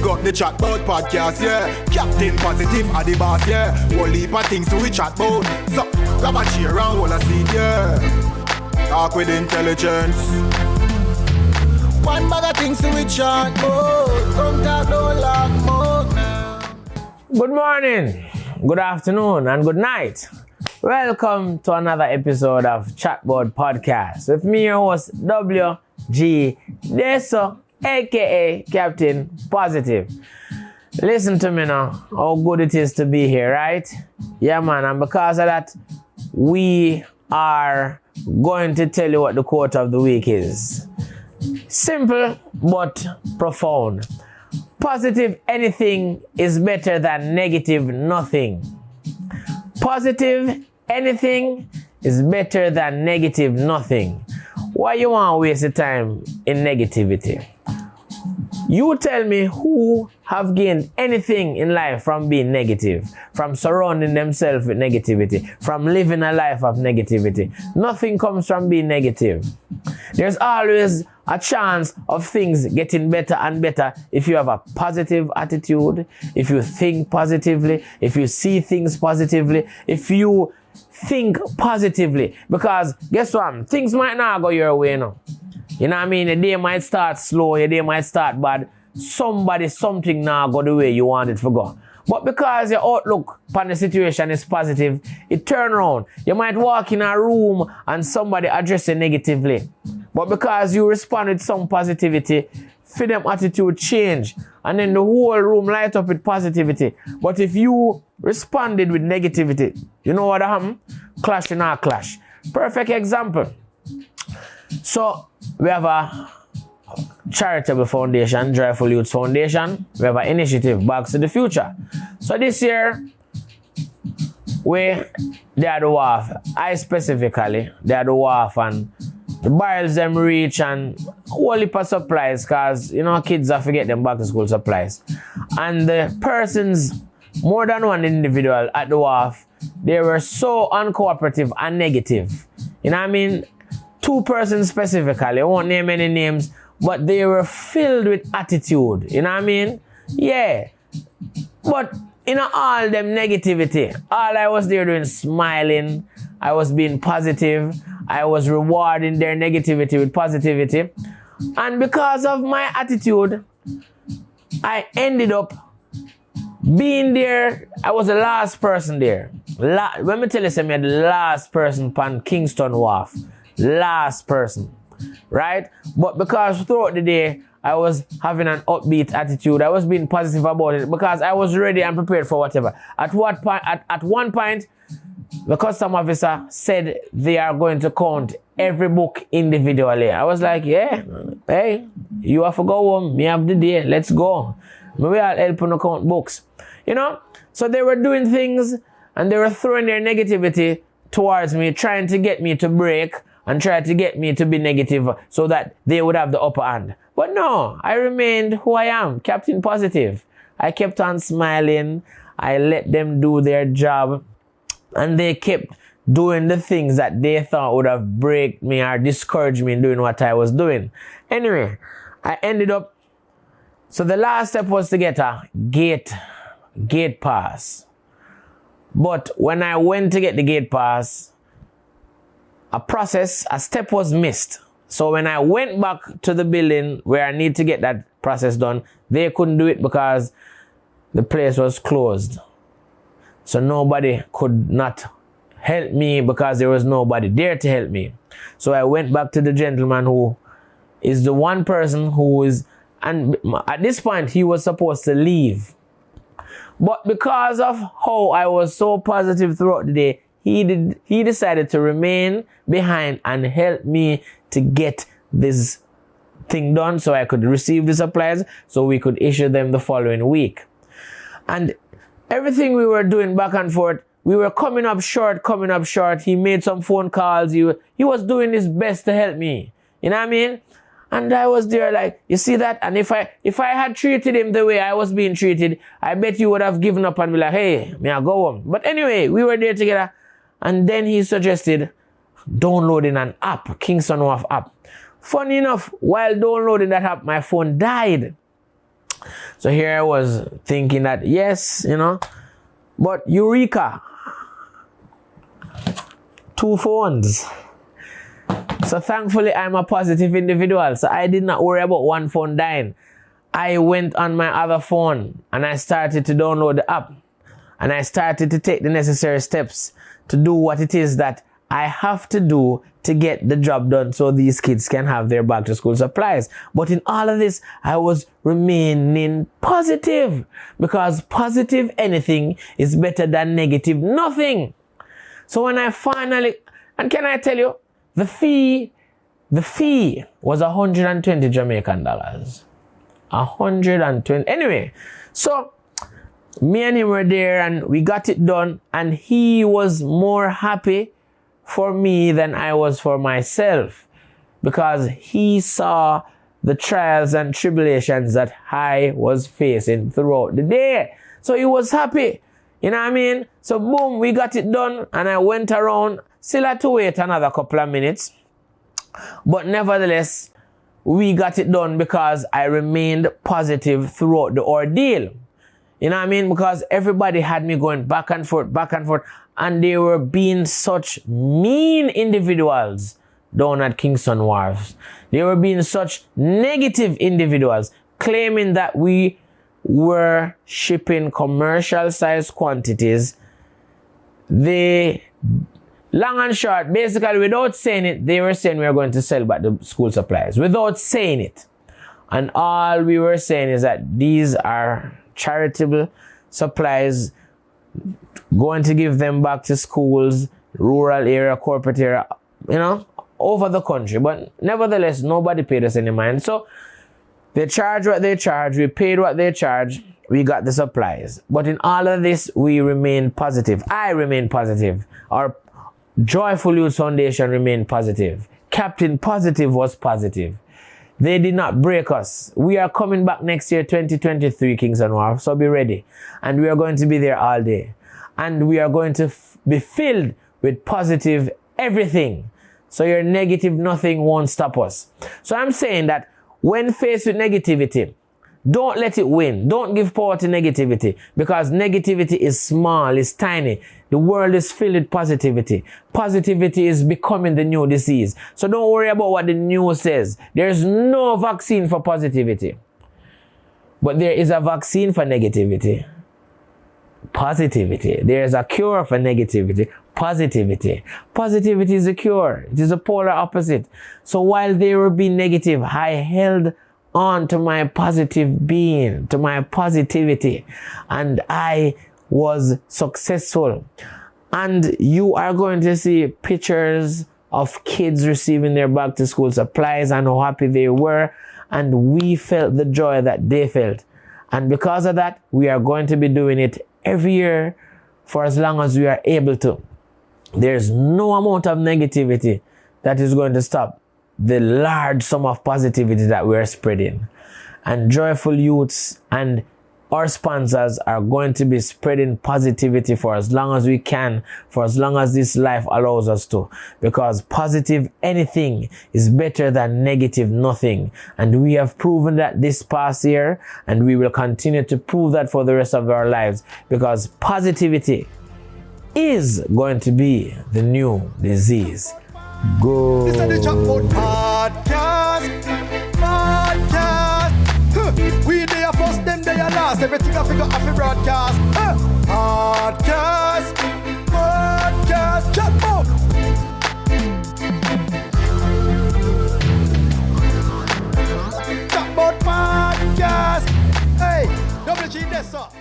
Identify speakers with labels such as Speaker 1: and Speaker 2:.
Speaker 1: Big up the Chatbout Podcast, yeah. Captain Positive are the boss, yeah. Whole heap of things to we chat about. So, grab a chair and hold a seat, yeah. Talk with intelligence. One bag of things to we chat about. Don't talk, don't laugh about now.
Speaker 2: Good morning, good afternoon, and good night. Welcome to another episode of Chatbout Podcast with me, your host, WG Deso, aka Captain Positive. Listen to me now, how good it is to be here, right? Yeah, man, and because of that, we are going to tell you what the quote of the week is. Simple but profound. Positive anything is better than negative nothing. Positive anything is better than negative nothing. Why you want to waste your time in negativity? You tell me who have gained anything in life from being negative, from surrounding themselves with negativity, from living a life of negativity. Nothing comes from being negative. There's always a chance of things getting better and better if you have a positive attitude, if you think positively, if you see things positively, if you think positively. Because guess what? Things might not go your way now. You know what I mean? Your day might start slow, your day might start bad. Something now go the way you want it to go. But because your outlook upon the situation is positive, it turn around. You might walk in a room and somebody address you negatively. But because you respond with some positivity, for them attitude change. And then the whole room light up with positivity. But if you responded with negativity, you know what happened? Clash in our clash. Perfect example. So, we have a charitable foundation, Joyful Youth Foundation. We have an initiative, Back to the Future. So this year, they are the wharf. I specifically, they are the wharf, and the barrels them reach and whole heap of supplies, because, you know, kids have to get them back to school supplies. And the persons, more than one individual at the wharf, they were so uncooperative and negative. You know what I mean? Two persons specifically, I won't name any names, but they were filled with attitude. You know what I mean? Yeah. But in all them negativity, all I was there doing smiling, I was being positive, I was rewarding their negativity with positivity. And because of my attitude, I ended up being there. I was the last person there. Let me tell you something, I'm the last person on Kingston Wharf. Last person, right? But because throughout the day I was having an upbeat attitude, I was being positive about it because I was ready and prepared for whatever. At one point, the custom officer said they are going to count every book individually. I was like, yeah, hey, you have to go home. Me have the day. Let's go. Maybe I'll help you to count books. You know? So they were doing things and they were throwing their negativity towards me, trying to get me to break and try to get me to be negative so that they would have the upper hand. But no, I remained who I am, Captain Positive. I kept on smiling. I let them do their job. And they kept doing the things that they thought would have break me or discouraged me in doing what I was doing. Anyway, I ended up... So the last step was to get a gate pass. But when I went to get the gate pass, a step was missed. So when I went back to the building where I need to get that process done, they couldn't do it because the place was closed. So nobody could not help me because there was nobody there to help me. So I went back to the gentleman who is the one person who is, and at this point he was supposed to leave. But because of how I was so positive throughout the day, he decided to remain behind and help me to get this thing done so I could receive the supplies so we could issue them the following week. And everything we were doing back and forth, we were coming up short. He made some phone calls. He was doing his best to help me. You know what I mean? And I was there like, you see that? And if I had treated him the way I was being treated, I bet you would have given up and be like, hey, may I go home? But anyway, we were there together. And then he suggested downloading an app, Kingston Wharf app. Funny enough, while downloading that app, my phone died. So here I was thinking that, yes, but Eureka, 2 phones. So thankfully, I'm a positive individual. So I did not worry about one phone dying. I went on my other phone and I started to download the app. And I started to take the necessary steps to do what it is that I have to do to get the job done so these kids can have their back to school supplies. But in all of this, I was remaining positive, because positive anything is better than negative nothing. So when I finally, and can I tell you, the fee was 120 Jamaican dollars. 120. Anyway, so me and him were there and we got it done, and he was more happy for me than I was for myself, because he saw the trials and tribulations that I was facing throughout the day. So he was happy. You know what I mean? So boom, we got it done, and I went around. Still had to wait another couple of minutes. But nevertheless, we got it done because I remained positive throughout the ordeal. You know what I mean? Because everybody had me going back and forth, and they were being such mean individuals down at Kingston Wharves. They were being such negative individuals, claiming that we were shipping commercial size quantities. They, long and short, basically without saying it, they were saying we are going to sell back the school supplies without saying it. And all we were saying is that these are charitable supplies, going to give them back to schools, rural area, corporate area, over the country. But nevertheless, nobody paid us any mind. So they charge what they charge, we paid what they charge, we got the supplies. But in all of this, we remain positive. I remain positive. Our Joyful Youth Foundation remained positive. Captain Positive was positive. They did not break us. We are coming back next year, 2023, Kingston Wharf, so be ready. And we are going to be there all day. And we are going to be filled with positive everything. So your negative nothing won't stop us. So I'm saying that when faced with negativity, don't let it win. Don't give power to negativity, because negativity is small, it's tiny. The world is filled with positivity. Positivity is becoming the new disease. So don't worry about what the news says. There's no vaccine for positivity. But there is a vaccine for negativity. Positivity. There is a cure for negativity. Positivity. Positivity is a cure. It is a polar opposite. So while they were being negative, I held on to my positive being, to my positivity, and I was successful. And you are going to see pictures of kids receiving their back to school supplies and how happy they were, and we felt the joy that they felt. And because of that, we are going to be doing it every year for as long as we are able to. There's no amount of negativity that is going to stop the large sum of positivity that we are spreading. And Joyful Youths and our sponsors are going to be spreading positivity for as long as we can, for as long as this life allows us to. Because positive anything is better than negative nothing. And we have proven that this past year, and we will continue to prove that for the rest of our lives. Because positivity is going to be the new disease. Go.
Speaker 1: This is the Chatbout Podcast. We there first, them there last. Everything I figure off a broadcast. Podcast. Chatbout. Chatbout Podcast. Hey, WG this up.